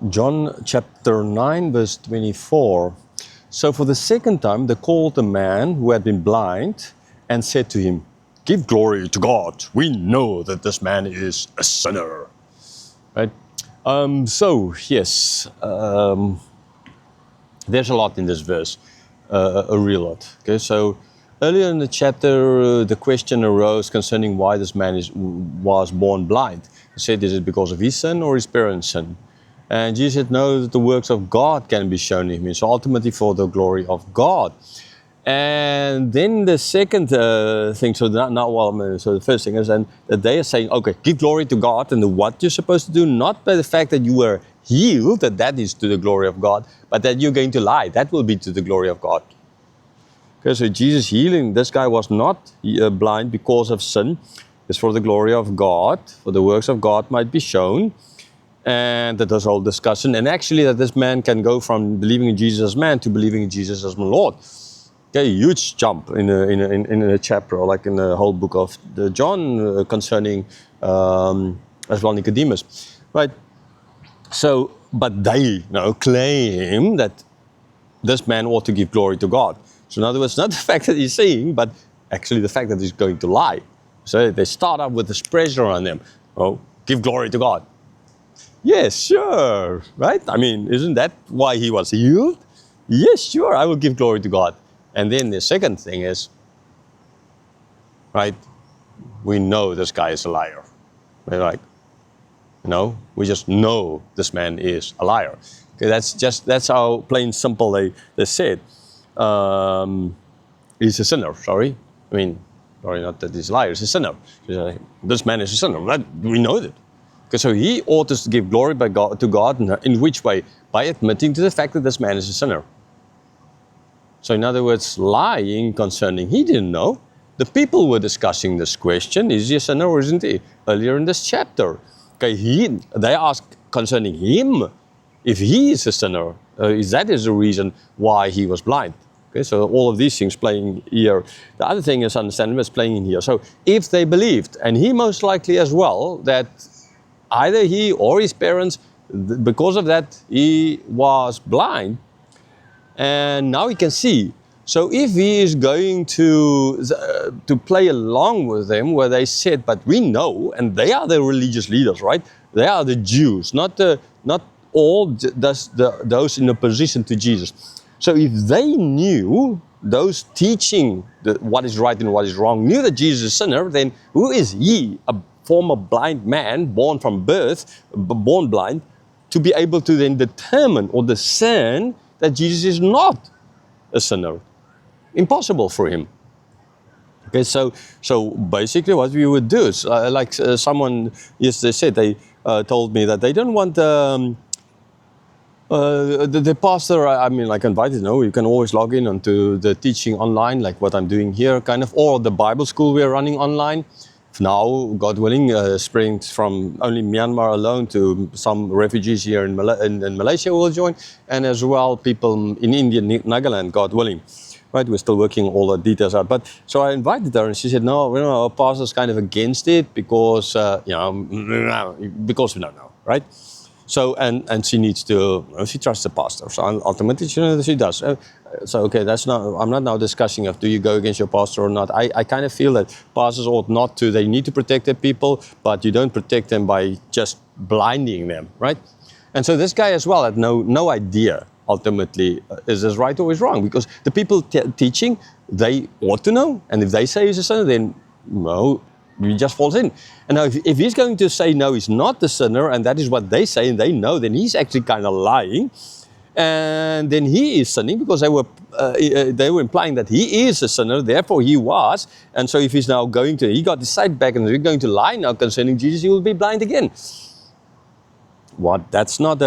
John chapter 9, verse 24. So for the second time they called the man who had been blind and said to him, "Give glory to God. We know that this man is a sinner." Right? There's a lot in this verse, a real lot. Okay, so earlier in the chapter, the question arose concerning why this man was born blind. He said, is it because of his sin or his parents' sin? And Jesus said, no, that the works of God can be shown in him. So ultimately for the glory of God. And then the second thing, so the first thing is, and that they are saying, okay, give glory to God, and what you're supposed to do, not by the fact that you were healed, that is to the glory of God, but that you're going to lie, that will be to the glory of God. Okay, so Jesus healing, this guy was not blind because of sin, it's for the glory of God, for the works of God might be shown. And that was whole discussion, and actually that this man can go from believing in Jesus as man to believing in Jesus as my Lord. Okay, huge jump in a chapter, or like in the whole book of John concerning as well Nicodemus, right? So, but they now claim that this man ought to give glory to God. So in other words, not the fact that he's saying, but actually the fact that he's going to lie. So they start up with this pressure on them. Oh, give glory to God. Yes, sure, right? I mean, isn't that why he was healed? Yes, sure, I will give glory to God. And then the second thing is, right, we know this guy is a liar. We're like, we just know this man is a liar. Okay, that's how plain simple they said. He's a sinner, sorry. I mean, sorry, not that he's a liar, he's a sinner. This man is a sinner, we know that. Okay, so he ought to give glory to God, in which way? By admitting to the fact that this man is a sinner. So in other words, lying concerning, he didn't know. The people were discussing this question, is he a sinner or isn't he? Earlier in this chapter. Okay, they asked concerning him, if he is a sinner, that is the reason why he was blind. Okay, so all of these things playing here. The other thing is understanding what's playing in here. So if they believed, and he most likely as well, that either he or his parents, because of that, he was blind, and now he can see. So if he is going to play along with them, where they said, but we know, and they are the religious leaders, right? They are the Jews, not all those in opposition to Jesus. So if they knew, those teaching what is right and what is wrong, knew that Jesus is a sinner, then who is he, a former blind man, born from birth, born blind, to be able to then determine or discern that Jesus is not a sinner? Impossible for him. Okay, so basically what we would do is, someone yesterday said, they told me that they don't want the pastor, I mean, like invited, you can always log in onto the teaching online, like what I'm doing here, kind of, or the Bible school we're running online. Now, God willing, spreading from only Myanmar alone to some refugees here in Malaysia will join, and as well people in India, Nagaland, God willing. Right, we're still working all the details out. But so I invited her, and she said, "No, our pastor's kind of against it because because we don't know, right?" So and she needs to, she trusts the pastor. So ultimately, she does. So okay, I'm not now discussing if do you go against your pastor or not. I kind of feel that pastors ought not to. They need to protect their people, but you don't protect them by just blinding them, right? And so this guy as well had no idea. Ultimately, is this right or is wrong? Because the people teaching, they ought to know. And if they say he's a sinner, then no, he just falls in. And now if he's going to say no, he's not the sinner, and that is what they say, and they know, then he's actually kind of lying. And then he is sinning because they were implying that he is a sinner, therefore he was. And so if he's now he got his sight back and he's going to lie now concerning Jesus, he will be blind again. What? That's not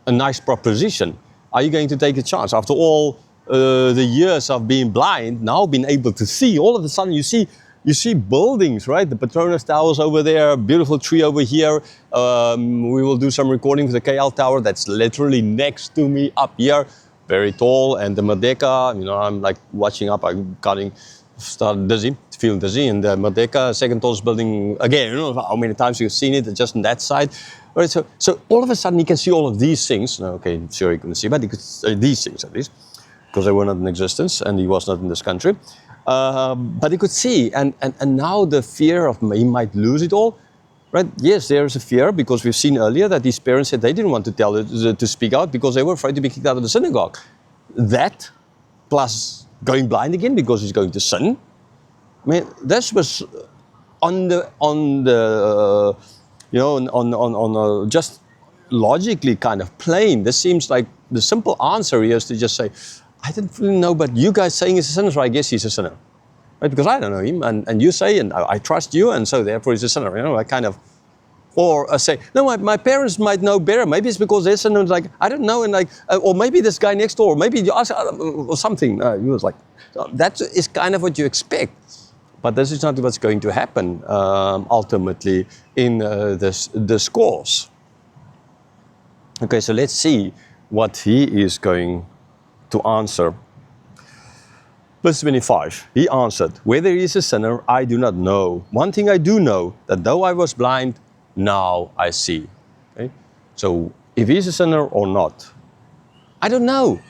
a nice proposition. Are you going to take a chance? After all the years of being blind, now being able to see, all of a sudden you see buildings, right? The Petronas Towers over there, beautiful tree over here. We will do some recording for the KL Tower that's literally next to me up here, very tall. And the Merdeka, I'm like watching up, I'm feeling dizzy. And the Merdeka, second tallest building, again, how many times you've seen it, just on that side. Right, so all of a sudden he can see all of these things. No, okay, sure he couldn't see, but he could see these things at least, because they were not in existence and he was not in this country. But he could see, and now the fear of he might lose it all. Right? Yes, there is a fear, because we've seen earlier that these parents said they didn't want to to speak out because they were afraid to be kicked out of the synagogue. That, plus going blind again because he's going to sin. I mean, this was on the just logically kind of plain. This seems like the simple answer here is to just say, I didn't really know, but you guys saying he's a sinner, so I guess he's a sinner. Right? Because I don't know him, and you say, and I trust you, and so therefore he's a sinner. You know, I kind of, or say, no, my parents might know better. Maybe it's because they're sinners. Like, I don't know, and like, or maybe this guy next door, or maybe you ask, or something. He was like, that is kind of what you expect. But this is not what's going to happen ultimately in this course. Okay, so let's see what he is going to answer. Verse 25, he answered, whether he is a sinner, I do not know. One thing I do know, that though I was blind, now I see. Okay? So if he's a sinner or not, I don't know.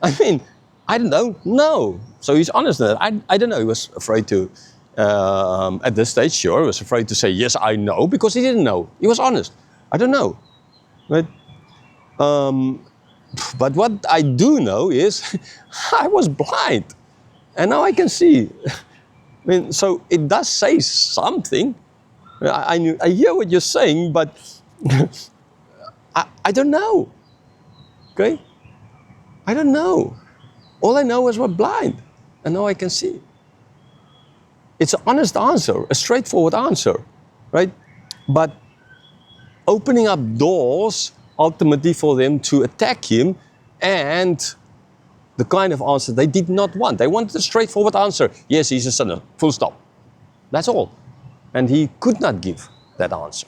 I mean, I don't know. So he's honest in that. I don't know. He was afraid to, at this stage, sure, he was afraid to say, yes, I know, because he didn't know. He was honest. I don't know. Right? But what I do know is I was blind. And now I can see. I mean, so it does say something. I hear what you're saying, but I don't know. Okay? I don't know. All I know is we're blind, and now I can see. It's an honest answer, a straightforward answer, right? But opening up doors ultimately for them to attack him, and the kind of answer they did not want. They wanted a straightforward answer. Yes, he's a sinner. Full stop. That's all. And he could not give that answer.